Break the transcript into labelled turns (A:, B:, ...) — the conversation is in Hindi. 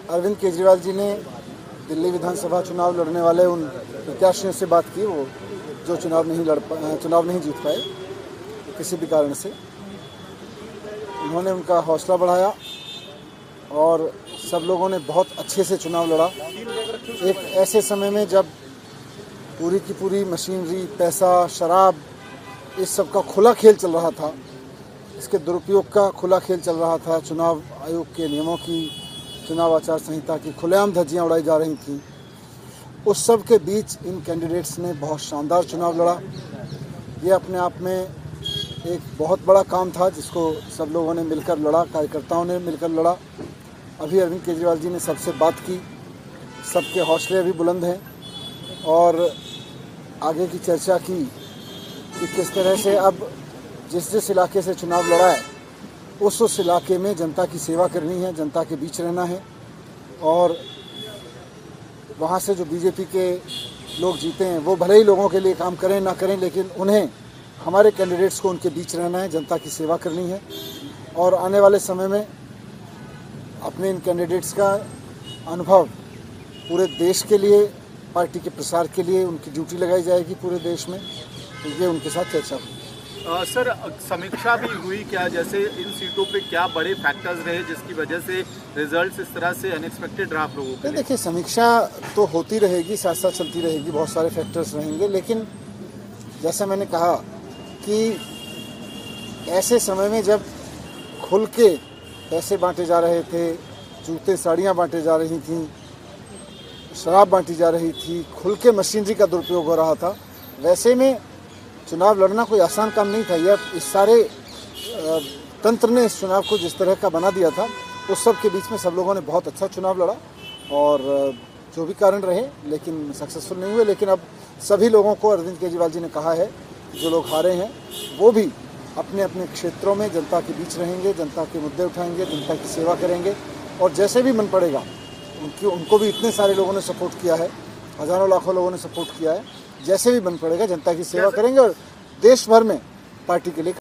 A: अरविंद केजरीवाल जी ने दिल्ली विधानसभा चुनाव लड़ने वाले उन प्रत्याशियों से बात की, वो जो चुनाव नहीं जीत पाए किसी भी कारण से। उन्होंने उनका हौसला बढ़ाया और सब लोगों ने बहुत अच्छे से चुनाव लड़ा। एक ऐसे समय में जब पूरी की पूरी मशीनरी, पैसा, शराब, इस सब का खुला खेल चल रहा था, इसके दुरुपयोग का खुला खेल चल रहा था, चुनाव आयोग के नियमों की, चुनाव आचार संहिता की खुलेआम धज्जियां उड़ाई जा रही थीं। उस सब के बीच इन कैंडिडेट्स ने बहुत शानदार चुनाव लड़ा। ये अपने आप में एक बहुत बड़ा काम था जिसको सब लोगों ने मिलकर लड़ा, कार्यकर्ताओं ने मिलकर लड़ा। अभी अरविंद केजरीवाल जी ने सबसे बात की, सबके हौसले अभी बुलंद हैं और आगे की चर्चा की कि किस तरह से अब जिस इलाके से चुनाव लड़ा है उस इलाके में जनता की सेवा करनी है, जनता के बीच रहना है और वहाँ से जो बीजेपी के लोग जीते हैं वो भले ही लोगों के लिए काम करें ना करें, लेकिन उन्हें, हमारे कैंडिडेट्स को उनके बीच रहना है, जनता की सेवा करनी है। और आने वाले समय में अपने इन कैंडिडेट्स का अनुभव पूरे देश के लिए, पार्टी के प्रसार के लिए उनकी ड्यूटी लगाई जाएगी पूरे देश में, तो ये उनके साथ चर्चा हुई।
B: सर, समीक्षा भी हुई क्या, जैसे इन सीटों पे क्या बड़े फैक्टर्स रहे जिसकी वजह से रिजल्ट्स इस तरह से अनएक्सपेक्टेड रहा आप लोगों के लिए?
A: देखिए, समीक्षा तो होती रहेगी, साथ साथ चलती रहेगी, बहुत सारे फैक्टर्स रहेंगे, लेकिन जैसा मैंने कहा कि ऐसे समय में जब खुल के पैसे बांटे जा रहे थे, जूते साड़ियाँ बांटे जा रही थी, शराब बांटी जा रही थी, खुल के मशीनरी का दुरुपयोग हो रहा था, वैसे में चुनाव लड़ना कोई आसान काम नहीं था। यह इस सारे तंत्र ने इस चुनाव को जिस तरह का बना दिया था, उस सब के बीच में सब लोगों ने बहुत अच्छा चुनाव लड़ा और जो भी कारण रहे लेकिन सक्सेसफुल नहीं हुए। लेकिन अब सभी लोगों को अरविंद केजरीवाल जी ने कहा है कि जो लोग हारे हैं वो भी अपने अपने क्षेत्रों में जनता के बीच रहेंगे, जनता के मुद्दे उठाएंगे, जनता की सेवा करेंगे और जैसे भी मन पड़ेगा, उनको भी इतने सारे लोगों ने सपोर्ट किया है, हज़ारों लाखों लोगों ने सपोर्ट किया है, जैसे भी मन पड़ेगा जनता की सेवा करेंगे और देश भर में पार्टी के लिए